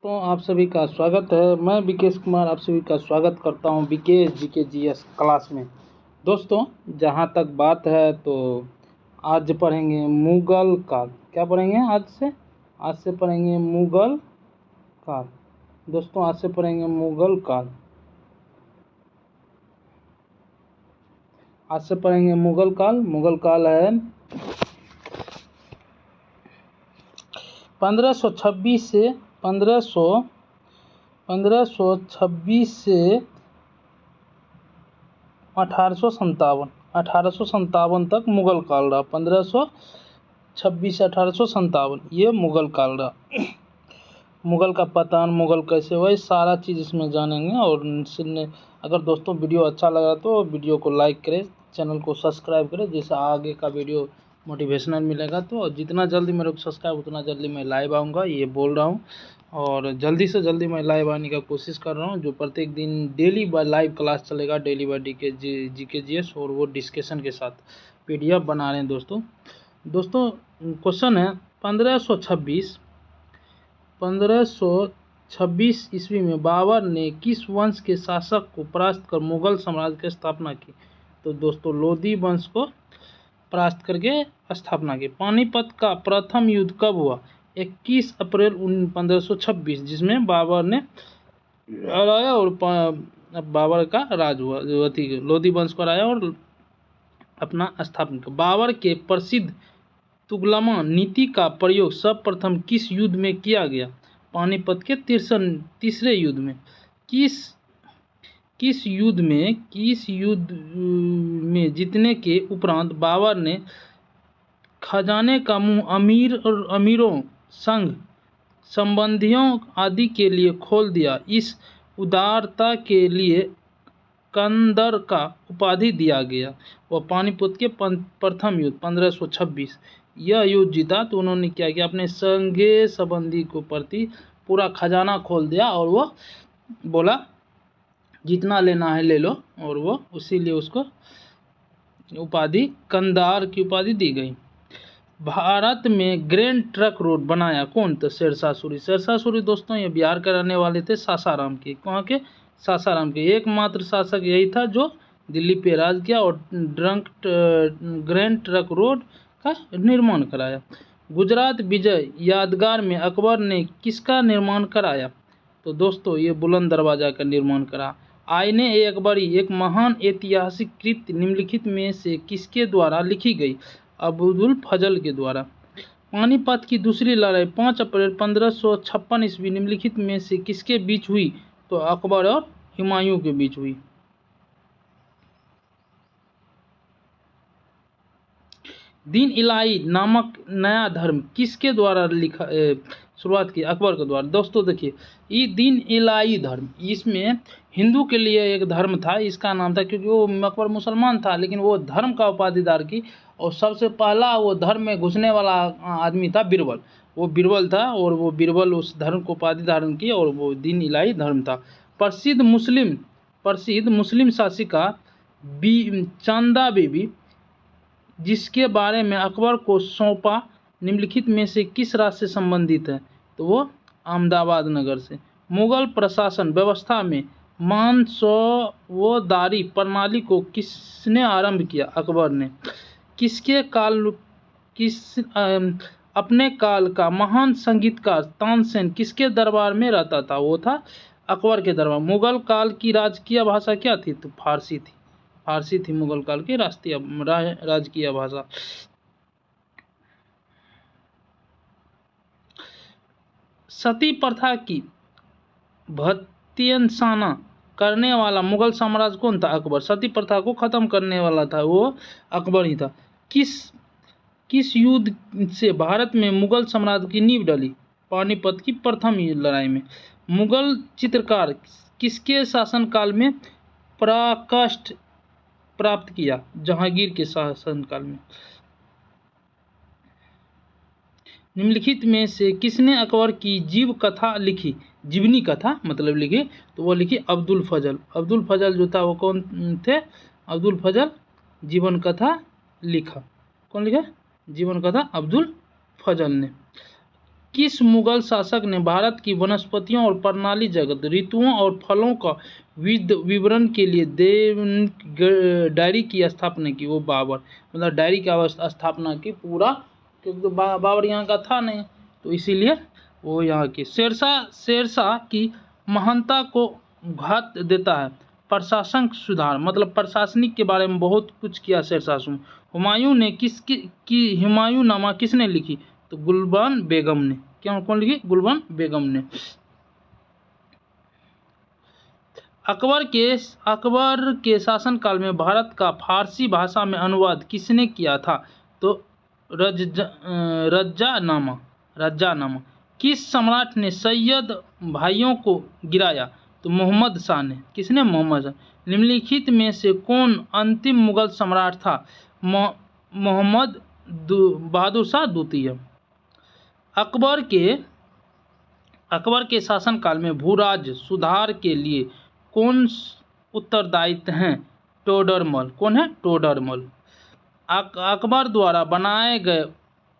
तो आप सभी का स्वागत है। मैं विकेश कुमार आप सभी का स्वागत करता हूं विकेश जीके जीएस क्लास में। दोस्तों, जहां तक बात है तो आज पढ़ेंगे मुगल काल। क्या पढ़ेंगे आज से पढ़ेंगे मुगल काल। दोस्तों, आज से पढ़ेंगे मुगल काल। आज से पढ़ेंगे मुगल काल। मुगल काल है 1526 से 1857 तक मुगल काल रहा। 1526 से 1857 ये मुगल काल रहा। मुगल का पतन, मुगल कैसे हुआ, ये सारा चीज़ इसमें जानेंगे। और अगर दोस्तों वीडियो अच्छा लगा तो वीडियो को लाइक करें, चैनल को सब्सक्राइब करें, जिससे आगे का वीडियो मोटिवेशनल मिलेगा। तो जितना जल्दी मेरे को सब्सक्राइब उतना जल्दी मैं लाइव आऊँगा, ये बोल रहा हूँ। और जल्दी से जल्दी मैं लाइव आने का कोशिश कर रहा हूँ। जो प्रत्येक दिन डेली बाय लाइव क्लास चलेगा, डेली बाय जीके जीएस, और वो डिस्कशन के साथ PDF बना रहे हैं। दोस्तों क्वेश्चन है 1526 ईस्वी में बाबर ने किस वंश के शासक को परास्त कर मुगल साम्राज्य की स्थापना की? तो दोस्तों लोधी वंश को परास्त करके स्थापना की। पानीपत का प्रथम युद्ध कब हुआ? 21 अप्रैल 1526, जिसमें बाबर ने हराया और बाबर का राज हुआ। लोधी वंश को हराया और अपना स्थापना किया। बाबर के प्रसिद्ध तुगलमा नीति का प्रयोग सर्वप्रथम किस युद्ध में किया गया? पानीपत के तीसरे युद्ध में। किस युद्ध में जीतने के उपरांत बाबर ने खजाने का मुंह अमीर और अमीरों, संघ संबंधियों आदि के लिए खोल दिया? इस उदारता के लिए कंदर का उपाधि दिया गया। वह पानीपत के प्रथम युद्ध 1526 यह युद्ध जीता तो उन्होंने क्या किया? अपने संघे संबंधी को प्रति पूरा खजाना खोल दिया और वो बोला जितना लेना है ले लो, और वो उसीलिए उसको उपाधि कंदार की उपाधि दी गई। भारत में ग्रैंड ट्रक रोड बनाया कौन? तो शेरशाह सूरी। शेरशाह सूरी दोस्तों ये बिहार के रहने वाले थे, सासाराम के। कहाँ के? सासाराम के। एकमात्र शासक यही था जो दिल्ली पे राज किया और ग्रैंड ट्रक रोड का निर्माण कराया। गुजरात विजय यादगार में अकबर ने किसका निर्माण कराया? तो दोस्तों ये बुलंद दरवाजा का निर्माण करा। आईने ए अकबरी एक महान ऐतिहासिक कृति निम्नलिखित में से किसके द्वारा लिखी गई? अब्दुल फजल के द्वारा। पानीपत की दूसरी लड़ाई 5 अप्रैल 1556 ईस्वी निम्नलिखित में से किसके बीच हुई? तो अकबर और हुमायूं के बीच हुई। दीन इलाही नामक नया धर्म किसके द्वारा शुरुआत की? अकबर के द्वारा। दोस्तों देखिए, ये दीन इलाही धर्म, इसमें हिंदू के लिए एक धर्म था, इसका नाम था, क्योंकि वो अकबर मुसलमान था लेकिन वो धर्म का उपाधिदार की। और सबसे पहला वो धर्म में घुसने वाला आदमी था बीरबल। वो बीरबल था और वो बीरबल उस धर्म को उपाधि धारण की और वो दीन इलाही धर्म था। प्रसिद्ध मुस्लिम शासिका चंदा बीबी, जिसके बारे में अकबर को सौंपा, निम्नलिखित में से किस राज्य से संबंधित है? तो वो अहमदाबाद नगर से। मुगल प्रशासन व्यवस्था में मानसौदारी प्रणाली को किसने आरंभ किया? अकबर ने। अपने काल का महान संगीतकार तानसेन किसके दरबार में रहता था? वो था अकबर के दरबार। मुगल काल की राजकीय भाषा क्या थी? तो फारसी थी मुगल काल की राजकीय भाषा। सती प्रथा की भत्स्याना करने वाला मुगल साम्राज्य कौन था? अकबर। सती प्रथा को खत्म करने वाला था वो अकबर ही था। किस युद्ध से भारत में मुगल साम्राज्य की नींव डली? पानीपत की प्रथम लड़ाई में। मुगल चित्रकार किसके शासनकाल में पराकाष्ठ प्राप्त किया? जहांगीर के शासनकाल में। निम्नलिखित में से किसने अकबर की जीव कथा लिखी? जीवनी कथा मतलब लिखी, तो वो लिखी अब्दुल फजल। अब्दुल फजल जो था वो कौन थे? अब्दुल फजल जीवन कथा लिखा। कौन लिखा? जीवन कथा अब्दुल फजल ने। किस मुगल शासक ने भारत की वनस्पतियों और प्रणाली जगत, ऋतुओं और फलों का विवरण के लिए डायरी की स्थापना की? वो बाबर, मतलब डायरी की स्थापना की पूरा, क्योंकि तो बाबर यहाँ का था नहीं, तो इसीलिए वो यहाँ की। शेरशाह की महानता को घात देता है। प्रशासन सुधार, मतलब प्रशासनिक के बारे में बहुत कुछ किया शेरशाह। हुमायूं ने की हुमायूंनामा किसने लिखी? तो गुलबन बेगम ने। क्या कौन लिखी? गुलबन बेगम ने। अकबर के शासनकाल में भारत का फारसी भाषा में अनुवाद किसने किया था? तो रज्जानामा। किस सम्राट ने सैयद भाइयों को गिराया? तो मोहम्मद शाह ने। किसने? मोहम्मद शाह। निम्नलिखित में से कौन अंतिम मुगल सम्राट था? मोहम्मद बहादुर शाह द्वितीय। अकबर के शासनकाल में भूराज सुधार के लिए कौन उत्तरदायित्व हैं? टोडरमल। कौन है? टोडरमल। अकबर द्वारा बनाए गए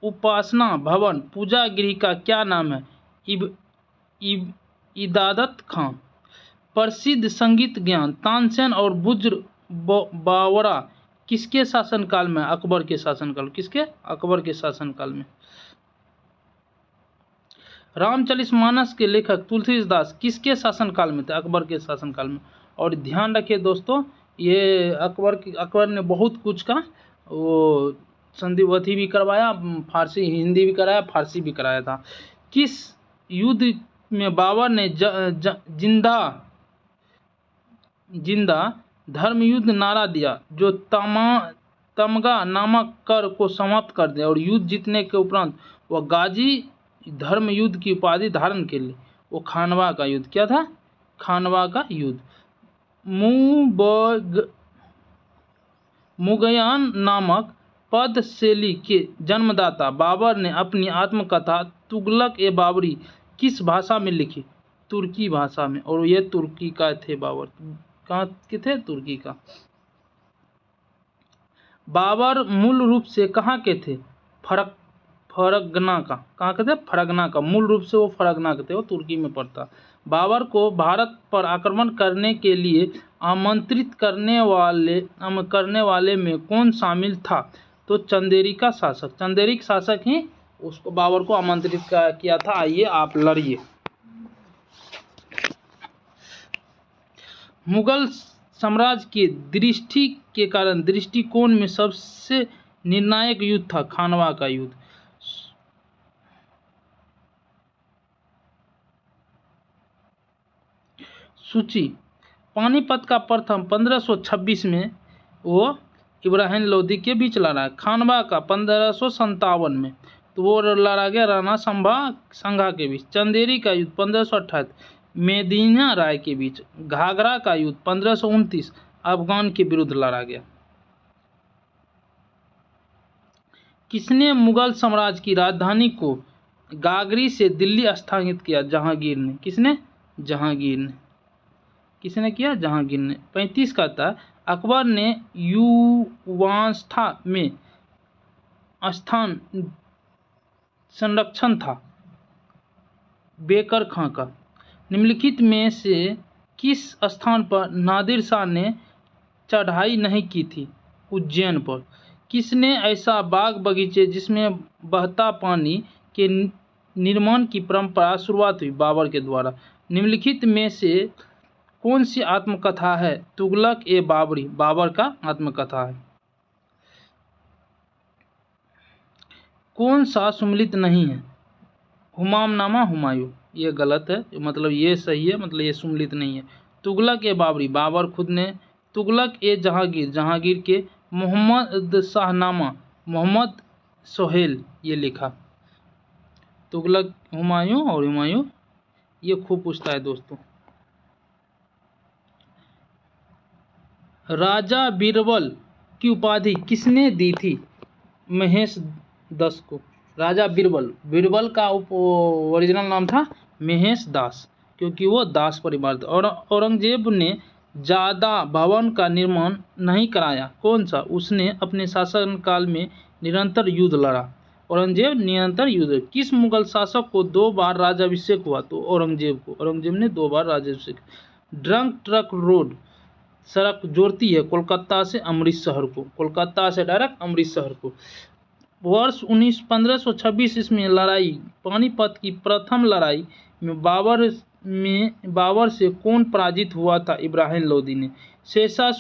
उपासना भवन पूजा गृह का क्या नाम है? इबादत खां। प्रसिद्ध संगीत ज्ञान तानसेन और बुज्र बावरा किसके शासनकाल में? अकबर के शासनकाल। किसके? अकबर के शासनकाल में। रामचरितमानस के लेखक तुलसीदास किसके शासनकाल में थे? अकबर के शासनकाल में। और ध्यान रखिए दोस्तों, ये अकबर ने बहुत कुछ का वो संधिवती भी करवाया, फारसी हिंदी भी कराया, फारसी भी कराया था। किस युद्ध में बाबर ने जिंदा धर्म युद्ध नारा दिया जो तमगा नामक कर को समाप्त कर दिया, और युद्ध जीतने के उपरांत वह गाजी धर्म युद्ध की उपाधि धारण के लिए? वो खानवा का युद्ध। क्या था? खानवा का युद्ध। मुगयान नामक पद शैली के जन्मदाता बाबर ने अपनी आत्मकथा तुगलक ए बाबरी किस भाषा में लिखी? तुर्की भाषा में। और ये तुर्की का थे बाबर। कहाँ के थे? तुर्की का। बाबर मूल रूप से कहाँ के थे? फरगना का। कहाँ के थे? फरगना का। मूल रूप से वो फरगना के थे, वो तुर्की में पड़ता। बाबर को भारत पर आक्रमण करने के लिए आमंत्रित करने वाले में कौन शामिल था? तो चंदेरी का शासक। चंदेरी का शासक ही उसको बाबर को आमंत्रित किया था, आइए आप लड़िए। मुगल साम्राज्य के दृष्टि के कारण दृष्टिकोण में सबसे निर्णायक युद्ध था खानवा का युद्ध। सूची। पानीपत का प्रथम 1526 में वो इब्राहिम लोदी के बीच लड़ा। खानवा का 1557 में, तो वो लड़ा गया राणा संघा के बीच। चंदेरी का युद्ध 1528 मेदिना राय के बीच। घाघरा का युद्ध 1529 अफगान के विरुद्ध लड़ा गया। किसने मुगल साम्राज्य की राजधानी को गागरी से दिल्ली स्थानांतरित किया? जहांगीर ने। किसने? जहांगीर ने। किसने किया? जहांगीर ने। 35 का था अकबर ने युवावस्था में स्थान संरक्षण था बेकर खां का। निम्नलिखित में से किस स्थान पर नादिर शाह ने चढ़ाई नहीं की थी? उज्जैन पर। किसने ऐसा बाग बगीचे जिसमें बहता पानी के निर्माण की परंपरा शुरुआत हुई? बाबर के द्वारा। निम्नलिखित में से कौन सी आत्मकथा है? तुगलक ए बाबरी, बाबर का आत्मकथा है। कौन सा सुमिलित नहीं है? हुमायूंनामा हुमायूं। ये गलत है, मतलब ये सही है, मतलब ये सुमिलित नहीं है। तुगलक ए बाबरी, बाबर खुद ने। तुगलक ए जहांगीर, जहांगीर के। मोहम्मद शाहनामा, मोहम्मद सोहेल ये लिखा। तुगलक हुमायूं और हुमायूं ये खूब पूछता है दोस्तों। राजा बीरबल की उपाधि किसने दी थी? महेश दास को। राजा बीरबल का ओरिजिनल नाम था महेश दास, क्योंकि वो दास परिवार था। और औरंगजेब ने ज़्यादा भवन का निर्माण नहीं कराया। कौन सा? उसने अपने शासनकाल में निरंतर युद्ध लड़ा। औरंगजेब निरंतर युद्ध। किस मुगल शासक को 2 बार राज्याभिषेक हुआ? तो औरंगजेब ने 2 बार राज्याभिषेक। ड्रंक ट्रक रोड सड़क जोड़ती है कोलकाता से अमृतसर को, कोलकाता से डायरेक्ट अमृतसर को। वर्ष 1526 ईस्वी में लड़ाई पानीपत की प्रथम लड़ाई में बाबर से कौन पराजित हुआ था? इब्राहिम लोदी ने। शेरशाह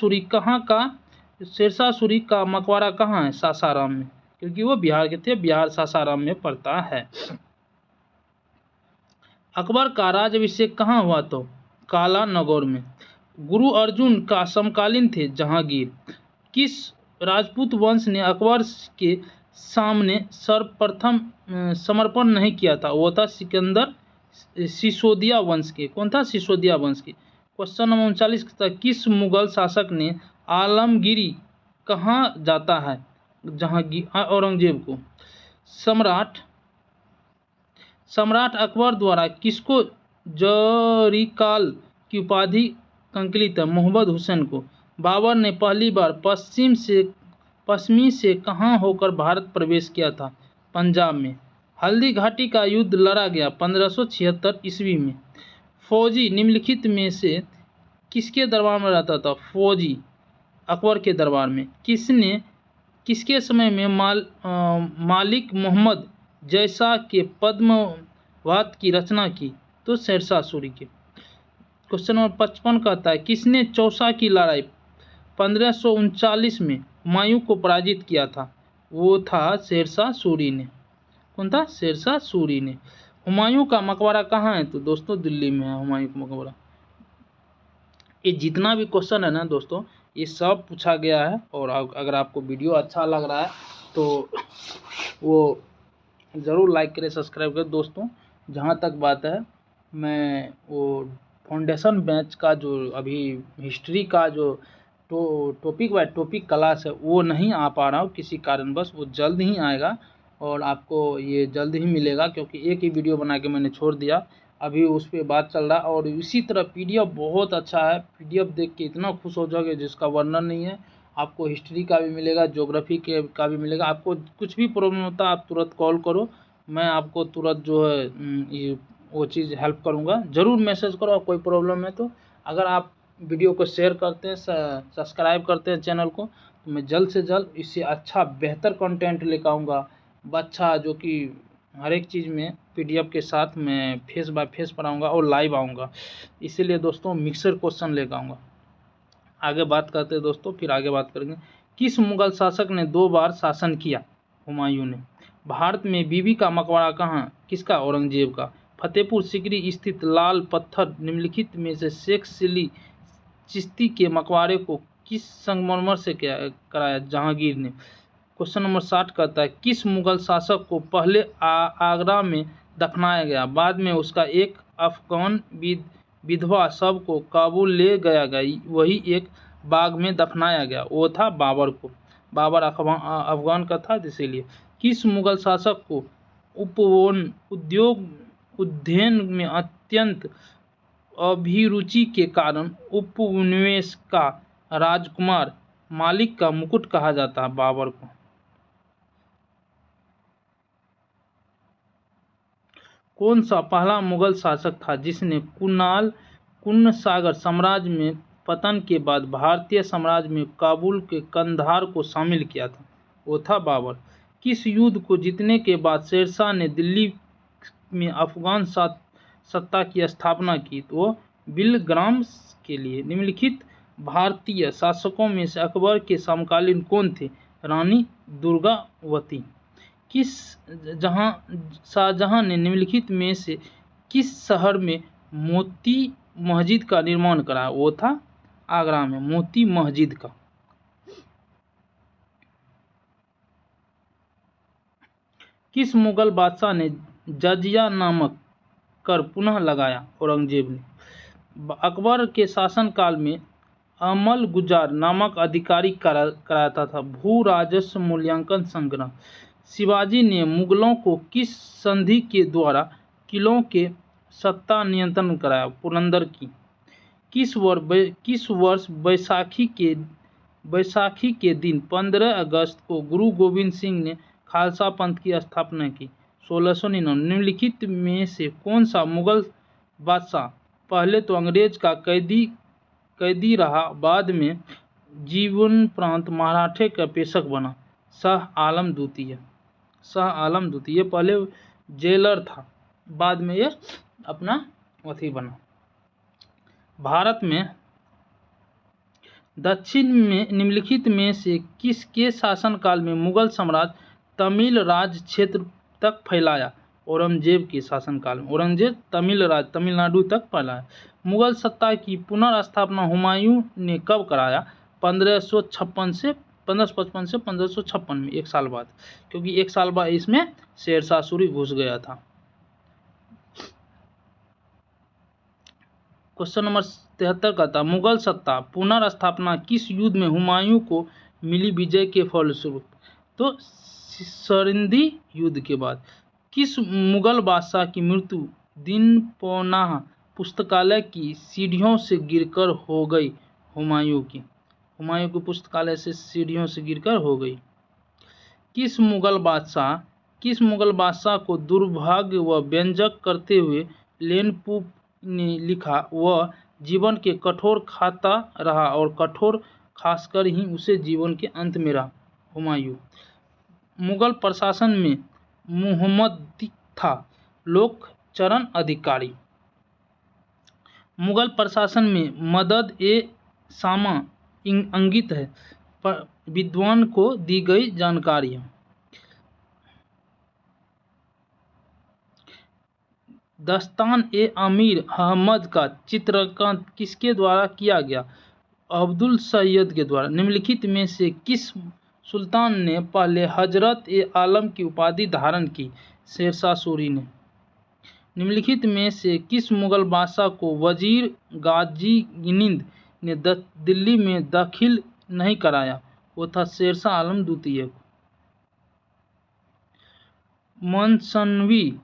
सूरी का मकबरा कहाँ है? सासाराम में, क्योंकि वो बिहार के थे, बिहार सासाराम में पड़ता है। अकबर का राज्याभिषेक कहाँ हुआ? तो काला नगौर में। गुरु अर्जुन का समकालीन थे जहांगीर। किस राजपूत वंश ने अकबर के सामने सर्वप्रथम समर्पण नहीं किया था? वो था सिकंदर सिसोदिया वंश के। कौन था? सिसोदिया वंश के। क्वेश्चन नंबर 39 था, किस मुगल शासक ने आलमगीरी कहा जाता है? जहांगीर औरंगजेब को। सम्राट अकबर द्वारा किसको जरीकाल की उपाधि कंकलित है? मोहम्मद हुसैन को। बाबर ने पहली बार पश्चिमी से कहाँ होकर भारत प्रवेश किया था? पंजाब में। हल्दी घाटी का युद्ध लड़ा गया 1576 ईस्वी में। फौजी निम्नलिखित में से किसके दरबार में रहता था? फौजी अकबर के दरबार में। किसके समय में मालिक मोहम्मद जैसा के पद्मावत की रचना की? तो शेरशाह सूरी के। क्वेश्चन नंबर 55 कहता है, किसने चौसा की लड़ाई 1539 में हुमायूं को पराजित किया था? वो था शेरशाह सूरी ने। कौन था? शेरशाह सूरी ने। हुमायूं का मकबरा कहाँ है? तो दोस्तों दिल्ली में है हुमायूं का मकबरा। ये जितना भी क्वेश्चन है ना दोस्तों, ये सब पूछा गया है। और अगर आपको वीडियो अच्छा लग रहा है तो वो ज़रूर लाइक करें, सब्सक्राइब करें। दोस्तों जहाँ तक बात है, मैं वो फाउंडेशन बैच का जो अभी हिस्ट्री का जो टॉपिक बाय टॉपिक क्लास है वो नहीं आ पा रहा हूँ किसी कारणवश। वो जल्द ही आएगा और आपको ये जल्द ही मिलेगा, क्योंकि एक ही वीडियो बना के मैंने छोड़ दिया, अभी उस पर बात चल रहा है। और इसी तरह पीडीएफ बहुत अच्छा है, पीडीएफ देख के इतना खुश हो जाओगे जिसका वर्णन नहीं है। आपको हिस्ट्री का भी मिलेगा, ज्योग्राफी का भी मिलेगा। आपको कुछ भी प्रॉब्लम होता है आप तुरंत कॉल करो, मैं आपको तुरंत जो है ये वो चीज़ हेल्प करूँगा। ज़रूर मैसेज करो कोई प्रॉब्लम है तो। अगर आप वीडियो को शेयर करते हैं, सब्सक्राइब करते हैं चैनल को, तो मैं जल्द से जल्द इससे अच्छा बेहतर कंटेंट लेकर आऊँगा। अच्छा जो कि हर एक चीज़ में पीडीएफ के साथ मैं फेस बाय फेस पढ़ाऊँगा और लाइव आऊँगा। इसीलिए दोस्तों मिक्सर क्वेश्चन लेकर आऊँगा। आगे बात करते हैं दोस्तों, फिर आगे बात करेंगे। किस मुगल शासक ने 2 बार शासन किया? हुमायूं ने। भारत में बीबी का मकबरा कहाँ? किसका? औरंगजेब का। फतेहपुर सीकरी स्थित लाल पत्थर निम्नलिखित में से शेख चिश्ती चिश्ती के मकबरे को किस संगमरमर से कराया? जहांगीर ने। क्वेश्चन नंबर 60 कहता है, किस मुगल शासक को पहले आगरा में दफनाया गया, बाद में उसका एक अफगान विधवा शव को काबुल ले गया गई, वही एक बाग में दफनाया गया? वो था बाबर को। बाबर अफगान का था, इसीलिए। किस मुगल शासक को उपवन उद्यान में अत्यंत अभिरुचि के कारण उपनिवेश का राजकुमार मालिक का मुकुट कहा जाता है? बाबर को। कौन सा पहला मुगल शासक था जिसने कुन्न सागर साम्राज्य में पतन के बाद भारतीय साम्राज्य में काबुल के कंधार को शामिल किया था? वो था बाबर। किस युद्ध को जीतने के बाद शेरशाह ने दिल्ली में अफगान सत्ता की स्थापना की? तो बिलग्राम के लिए। निम्नलिखित भारतीय शासकों में से अकबर के समकालीन कौन थे? रानी दुर्गावती। शाहजहां ने निम्नलिखित में से किस शहर में मोती मस्जिद का निर्माण कराया? वो था आगरा में मोती मस्जिद का। किस मुगल बादशाह ने जजिया नामक कर पुनः लगाया? औरंगजेब ने। अकबर के शासनकाल में अमल गुजार नामक अधिकारी कराता था भू राजस्व मूल्यांकन संग्रह। शिवाजी ने मुगलों को किस संधि के द्वारा किलों के सत्ता नियंत्रण कराया? पुरंदर की। किस वर्ष बैसाखी के दिन 15 अगस्त को गुरु गोविंद सिंह ने खालसा पंथ की स्थापना की। 1699 निम्नलिखित में से कौन सा मुगल बादशाह पहले तो अंग्रेज का कैदी रहा, बाद में जीवनोपरांत मराठे का पेशक बना? शाह आलम द्वितीय। शाह आलम द्वितीय पहले जेलर था, बाद में ये अपना अथी बना। भारत में दक्षिण में निम्नलिखित में से किसके शासनकाल में मुगल साम्राज्य तमिल राज क्षेत्र तक फैलाया? औरंगजेब के शासनकाल में औरंगजेब तमिलनाडु तक फैलाया। मुगल सत्ता की पुनर्स्थापना हुमायूं ने कब कराया? 1555 से 1556 में, एक साल बाद, क्योंकि एक साल बाद इसमें शेरशाह सूरी घुस गया था। क्वेश्चन नंबर 73 का था मुगल सत्ता पुनर्स्थापना किस युद्ध में हुमायूं को मिली विजय के फलस्वरूप? तो सरिंदी युद्ध के बाद। किस मुगल बादशाह की मृत्यु दीनपनाह पुस्तकालय की सीढ़ियों से गिरकर हो गई? हुमायूं की पुस्तकालय से सीढ़ियों से गिरकर हो गई। किस मुगल बादशाह को दुर्भाग्य व व्यंजक करते हुए लेनपू ने लिखा? वह जीवन के कठोर खाता रहा और कठोर खासकर ही उसे जीवन के अंत में रहा। हुमायूं। मुगल प्रशासन में मुहम्मद था लोक चरण अधिकारी। मुगल प्रशासन में मदद ए सामा अंकित है विद्वान को दी गई जानकारियां। दस्तान ए अमीर अहमद का चित्रण किसके द्वारा किया गया? अब्दुल सैयद के द्वारा। निम्नलिखित में से किस सुल्तान ने पहले हजरत ए आलम की उपाधि धारण की? शेरशाह सूरी ने। निम्नलिखित में से किस मुगल बादशाह को वजीर गाजीनिंद ने दिल्ली में दाखिल नहीं कराया? वो था शेरशाह आलम द्वितीय। मसनवी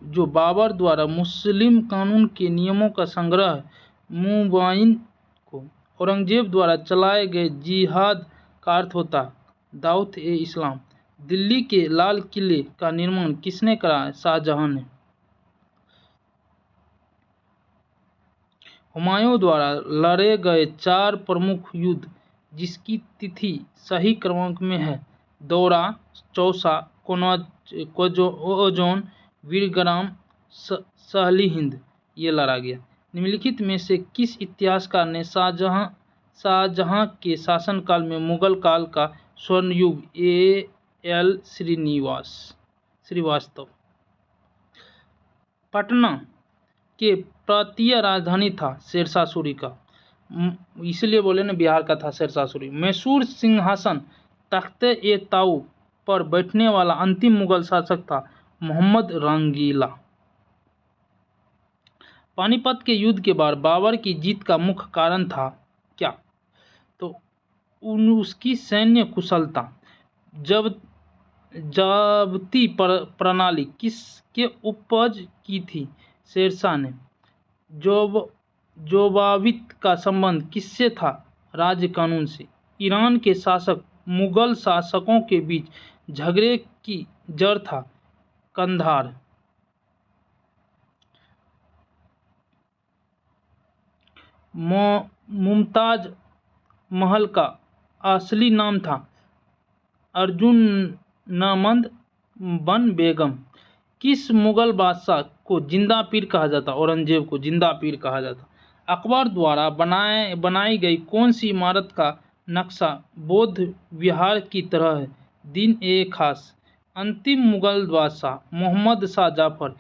जो बाबर द्वारा मुस्लिम कानून के नियमों का संग्रह है, मुबाइन को औरंगजेब द्वारा चलाए गए जिहाद का अर्थ होता दाऊत ए इस्लाम। दिल्ली के लाल किले का निर्माण किसने कराया? शाहजहां ने। हुमायूं द्वारा लड़े गए 4 प्रमुख युद्ध जिसकी तिथि सही क्रमांक में है: दौरा, चौसा, कोजोन, वीरग्राम, सहली हिंद, ये लड़ा गया। निम्नलिखित में से किस इतिहासकार ने शाहजहां के शासनकाल में मुगल काल का स्वर्ण युग एल श्रीवास्तव। पटना के प्रांतीय राजधानी था शेरशाह सूरी का, इसलिए बोले ना बिहार का था शेरशाह सूरी। मैसूर सिंहासन तख्ते ए ताऊ पर बैठने वाला अंतिम मुगल शासक था मोहम्मद रंगीला। पानीपत के युद्ध के बाद बाबर की जीत का मुख्य कारण था क्या? तो उसकी सैन्य कुशलता। जाब्ती प्रणाली किसके उपज की थी? शेरशाह ने। जोबावित का संबंध किससे था? राज्य कानून से। ईरान के शासक मुगल शासकों के बीच झगड़े की जड़ था कंधार। मुमताज महल का असली नाम था अर्जुनमंद बन बेगम। किस मुगल बादशाह को जिंदा पीर कहा जाता? औरंगजेब को जिंदा पीर कहा जाता। अकबर द्वारा बनाई गई कौन सी इमारत का नक्शा बौद्ध विहार की तरह है? दिन ए खास। अंतिम मुगल बादशाह मोहम्मद शाह जाफर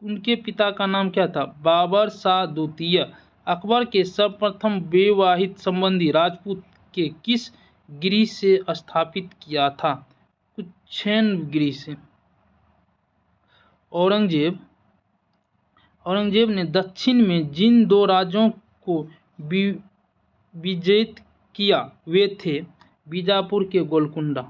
उनके पिता का नाम क्या था? बाबर शाह द्वितीय। अकबर के सर्वप्रथम विवाहित संबंधी राजपूत के किस गिरी से स्थापित किया था? कुछेन गिरी से। औरंगजेब ने दक्षिण में जिन 2 राज्यों को विजित किया वे थे बीजापुर के गोलकुंडा।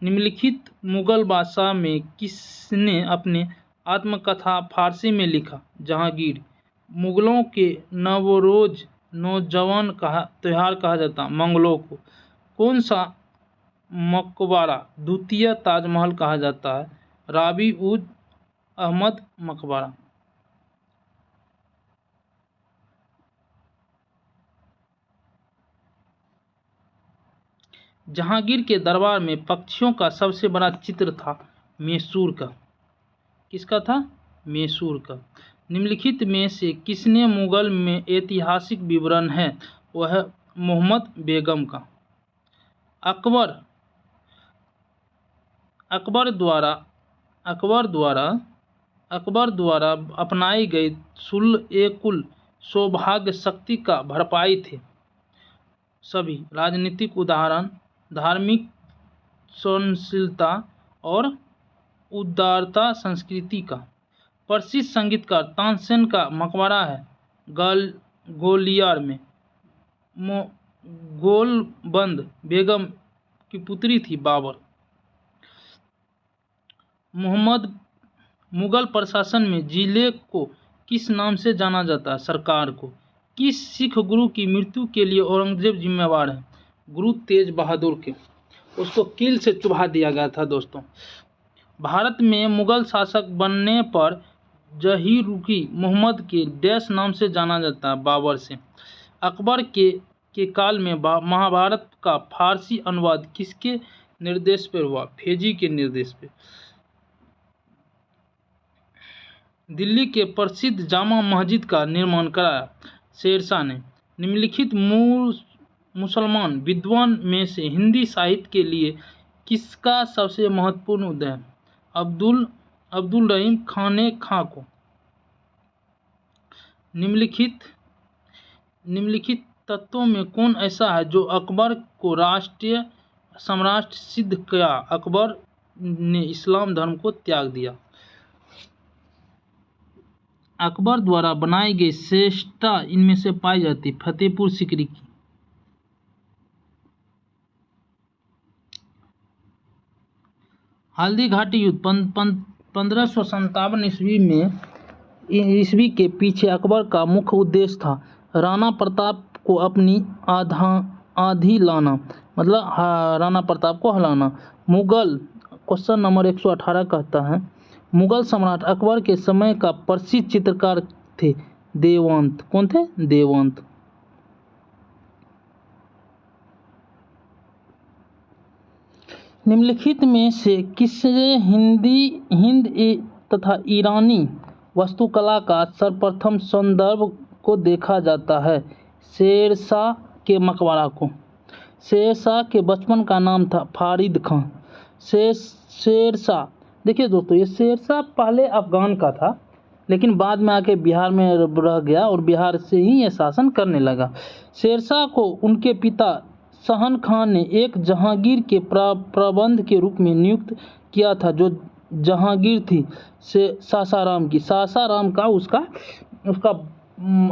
निम्नलिखित मुगल बादशाह में किसने अपने आत्मकथा फारसी में लिखा? जहांगीर। मुगलों के नवरोज नौजवान त्योहार कहा जाता मंगलों को। कौन सा मकबरा द्वितीय ताजमहल कहा जाता है? राबी उद अहमद मकबरा। जहांगीर के दरबार में पक्षियों का सबसे बड़ा चित्र था मैसूर का। किसका था? मैसूर का। निम्नलिखित में से किसने मुगल में ऐतिहासिक विवरण है? वह मोहम्मद बेगम का। अकबर द्वारा अपनाई गई सुलह-ए-कुल सौभाग्य शक्ति का भरपाई थे सभी राजनीतिक उदाहरण, धार्मिक सहनशीलता और उदारता संस्कृति का। प्रसिद्ध संगीतकार तानसेन का मकबरा है ग्वालियर में। गोलबंद बेगम की पुत्री थी बाबर। मुगल प्रशासन में जिले को किस नाम से जाना जाता है? सरकार को। किस सिख गुरु की मृत्यु के लिए औरंगजेब जिम्मेवार है? गुरु तेज बहादुर के। उसको कील से चुभा दिया गया था दोस्तों। भारत में मुगल शासक बनने पर जहीरुकी मोहम्मद के डैश नाम से जाना जाता है? बाबर से। अकबर के काल में महाभारत का फारसी अनुवाद किसके निर्देश पर हुआ? फेजी के निर्देश पर। दिल्ली के प्रसिद्ध जामा मस्जिद का निर्माण कराया शेरशाह ने। निम्नलिखित मुसलमान विद्वान में से हिंदी साहित्य के लिए किसका सबसे महत्वपूर्ण उदय है? अब्दुल रहीम खाने खां को। निम्नलिखित तत्वों में कौन ऐसा है जो अकबर को राष्ट्रीय सम्राट सिद्ध किया? अकबर ने इस्लाम धर्म को त्याग दिया। अकबर द्वारा बनाई गई श्रेष्ठता इनमें से पाई जाती? फतेहपुर सीकरी की। हल्दी घाटी युद्ध 1557 ईस्वी के पीछे अकबर का मुख्य उद्देश्य था राणा प्रताप को अपनी आधी लाना, मतलब राणा प्रताप को हलाना। मुगल क्वेश्चन नंबर 118 कहता है मुगल सम्राट अकबर के समय का प्रसिद्ध चित्रकार थे देववंत। कौन थे? देववंत। निम्नलिखित में से किससे हिंद तथा ईरानी वास्तुकला का सर्वप्रथम संदर्भ को देखा जाता है? शेरशाह के मकबरा को। शेरशाह के बचपन का नाम था फारिद खां। शेरशाह, देखिए दोस्तों, ये शेरशाह पहले अफगान का था लेकिन बाद में आके बिहार में रह गया और बिहार से ही ये शासन करने लगा। शेरशाह को उनके पिता सहन खान ने एक जहांगीर के प्रबंध के रूप में नियुक्त किया था जो जहांगीर थी सासाराम की। सासाराम का उसका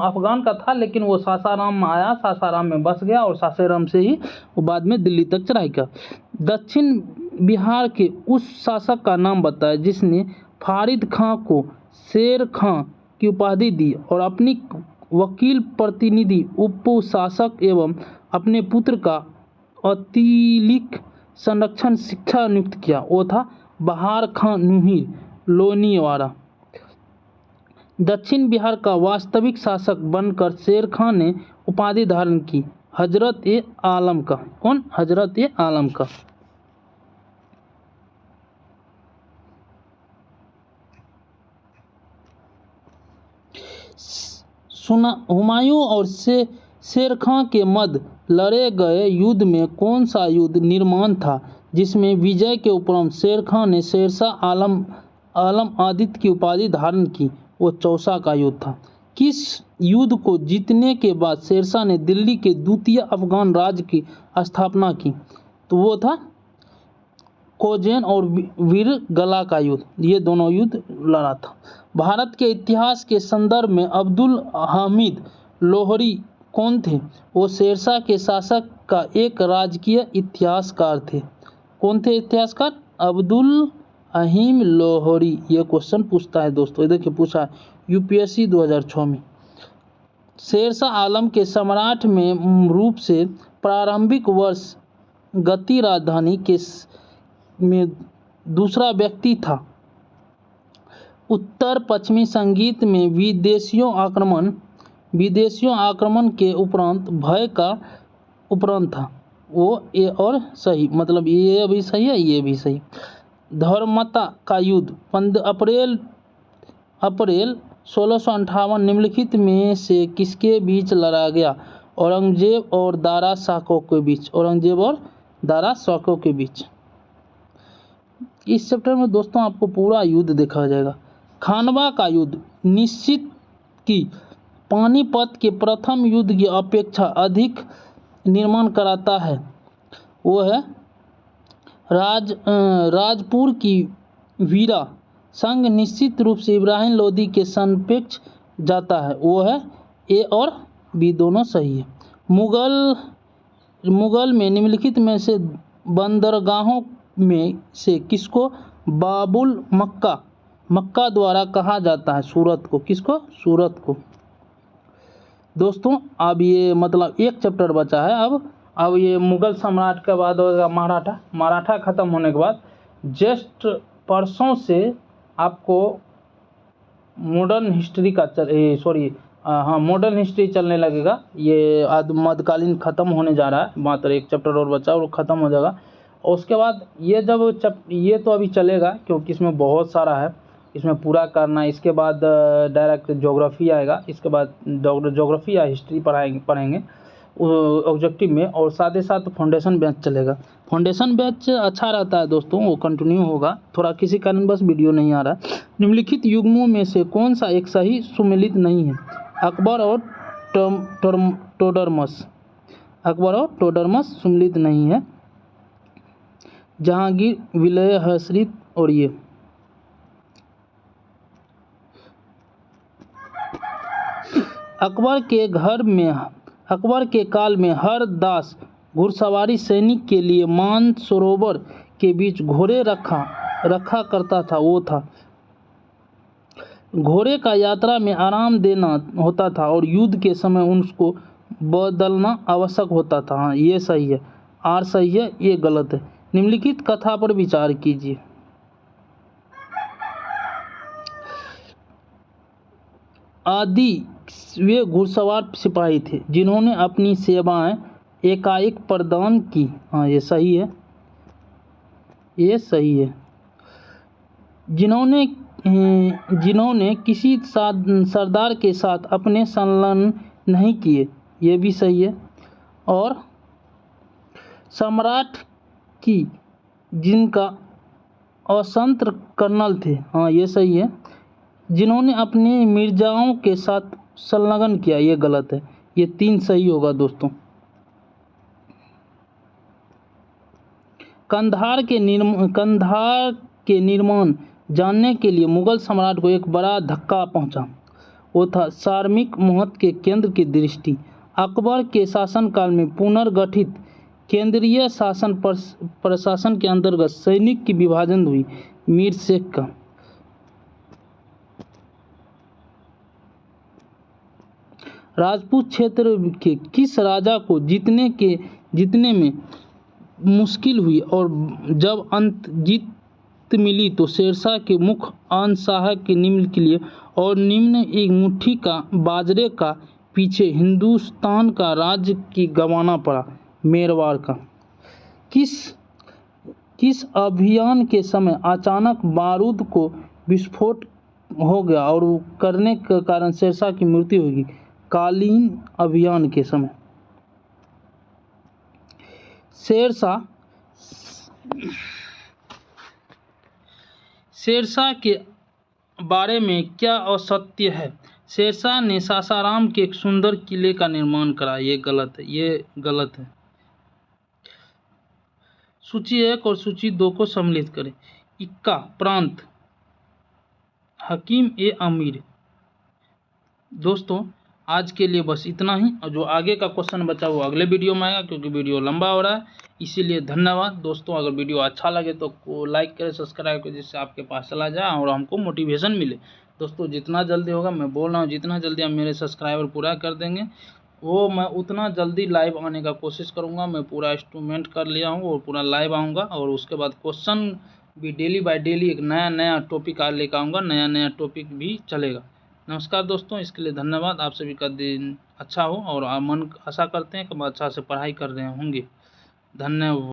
अफगान का था लेकिन वो सासाराम में आया, सासाराम में बस गया और सासाराम से ही वो बाद में दिल्ली तक चढ़ाई किया। दक्षिण बिहार के उस शासक का नाम बताया जिसने फारिद खां को शेर खां की उपाधि दी और अपनी वकील प्रतिनिधि उपशासक एवं अपने पुत्र का अतिलिक संरक्षण शिक्षा नियुक्त किया। वो था बहार खां नुहीर लोनीवाला। दक्षिण बिहार का वास्तविक शासक बनकर शेर खां ने उपाधि धारण की हजरत-ए-आलम का। कौन? हजरत-ए-आलम का। हुमायूं और शेर खां के मध्य लड़े गए युद्ध में कौन सा युद्ध निर्माण था जिसमें विजय के उपरांत शेर खां ने शेरशाह आलम आदित्य की उपाधि धारण की? वो चौसा का युद्ध था। किस युद्ध को जीतने के बाद शेरशाह ने दिल्ली के द्वितीय अफगान राज्य की स्थापना की? तो वो था कोजेन और वीरगला का युद्ध। ये दोनों युद्ध लड़ा था। भारत के इतिहास के संदर्भ में अब्दुल हमीद लोहरी कौन थे? वो शेरशाह के शासक का एक राजकीय इतिहासकार थे। कौन थे इतिहासकार? अब्दुल हमीद लोहरी। ये क्वेश्चन पूछता है दोस्तों, देखिए पूछा है यूपीएससी 2006 में। शेरशाह आलम के सम्राट में रूप से प्रारंभिक वर्ष गति राजधानी में दूसरा व्यक्ति था। उत्तर पश्चिमी संगीत में विदेशियों आक्रमण के उपरांत भय का उपरांत था। वो ए और सही, मतलब ये भी सही है, ये भी सही। धर्मता का युद्ध 15 अप्रैल 1658 निम्नलिखित में से किसके बीच लड़ा गया? औरंगजेब और दारा शाकों के बीच। औरंगजेब और दारा शाकों के बीच। इस चैप्टर में दोस्तों आपको पूरा युद्ध देखा जाएगा। खानवा का युद्ध निश्चित कि पानीपत के प्रथम युद्ध की अपेक्षा अधिक निर्माण कराता है। वो है राजपुर की वीरा संघ निश्चित रूप से इब्राहिम लोदी के संपेक्ष जाता है। वो है ए और बी, दोनों सही है। मुगल में निम्नलिखित में से बंदरगाहों में से किसको बाबुल मक्का द्वारा कहा जाता है? सूरत को। किसको? सूरत को। दोस्तों अब ये मतलब एक चैप्टर बचा है। अब ये मुगल सम्राट के बाद होगा मराठा खत्म होने के बाद जस्ट परसों से आपको मॉडर्न हिस्ट्री का मॉडर्न हिस्ट्री चलने लगेगा। ये मध्यकालीन खत्म होने जा रहा है, मात्र एक चैप्टर और बचा और खत्म हो जाएगा। और उसके बाद ये ये तो अभी चलेगा क्योंकि इसमें बहुत सारा है, इसमें पूरा करना। इसके बाद डायरेक्ट ज्योग्राफी आएगा, इसके बाद ज्योग्राफी या हिस्ट्री पढ़ेंगे ऑब्जेक्टिव में, और साथ ही साथ फाउंडेशन बैच चलेगा। फाउंडेशन बैच अच्छा रहता है दोस्तों, वो कंटिन्यू होगा। थोड़ा किसी कारण बस वीडियो नहीं आ रहा। निम्नलिखित युग्मों में से कौन सा एक सही सुमेलित नहीं है? अकबर और टोडरमस सुमेलित नहीं है। जहांगीर, विलय, हर्षित और ये अकबर के काल में हर दास घुड़सवारी सैनिक के लिए मानसरोवर के बीच घोड़े रखा करता था। वो था घोड़े का यात्रा में आराम देना होता था और युद्ध के समय उसको बदलना आवश्यक होता था। हाँ, ये सही है, आर सही है, ये गलत है। निम्नलिखित कथा पर विचार कीजिए। आदि वे घुड़सवार सिपाही थे जिन्होंने अपनी सेवाएं एकाएक प्रदान की। हाँ, ये सही है, ये सही है। जिन्होंने किसी सरदार के साथ अपने संलग्न नहीं किए। ये भी सही है। और सम्राट की जिनका असंत्र कर्नल थे। हाँ, ये सही है। जिन्होंने अपने मिर्जाओं के साथ संलग्न किया। ये गलत है, ये 3 सही होगा दोस्तों। कंधार के निर्माण जानने के लिए मुगल सम्राट को एक बड़ा धक्का पहुंचा। वो था सामरिक महत्व के केंद्र की दृष्टि। अकबर के शासनकाल में पुनर्गठित केंद्रीय शासन प्रशासन के अंतर्गत सैनिक की विभाजन हुई। मीर शेख का। राजपूत क्षेत्र के किस राजा को जीतने में मुश्किल हुई और जब अंत जीत मिली तो शेरशाह के मुख्य आनशाह के निम्न के लिए और निम्न एक मुट्ठी का बाजरे का पीछे हिंदुस्तान का राज्य की गंवाना पड़ा। मेरवाड़ का। किस अभियान के समय अचानक बारूद को विस्फोट हो गया और करने के कारण शेरशाह की मृत्यु होगी? कालीन अभियान के समय। शेरशाह के बारे में क्या असत्य है? शेरशाह ने सासाराम के एक सुंदर किले का निर्माण करा। ये गलत है, ये गलत है। सूची 1 और सूची 2 को सम्मिलित करें। इक्का प्रांत हकीम ए अमीर। दोस्तों आज के लिए बस इतना ही, और जो आगे का क्वेश्चन बचा वो अगले वीडियो में आएगा क्योंकि वीडियो लंबा हो रहा है। इसीलिए धन्यवाद दोस्तों। अगर वीडियो अच्छा लगे तो लाइक करें, सब्सक्राइब करें, जिससे आपके पास चला जाए और हमको मोटिवेशन मिले। दोस्तों जितना जल्दी होगा, मैं बोल रहा हूँ जितना जल्दी आप मेरे सब्सक्राइबर पूरा कर देंगे वो मैं उतना जल्दी लाइव आने का कोशिश करूँगा। मैं पूरा इंस्ट्रूमेंट कर लिया हूँ और पूरा लाइव आऊँगा, और उसके बाद क्वेश्चन भी डेली बाय डेली एक नया नया टॉपिक लेकर आऊँगा, नया नया टॉपिक भी चलेगा। नमस्कार दोस्तों, इसके लिए धन्यवाद। आप सभी का दिन अच्छा हो, और मन आशा करते हैं कि अच्छा से पढ़ाई कर रहे होंगे। धन्यवाद।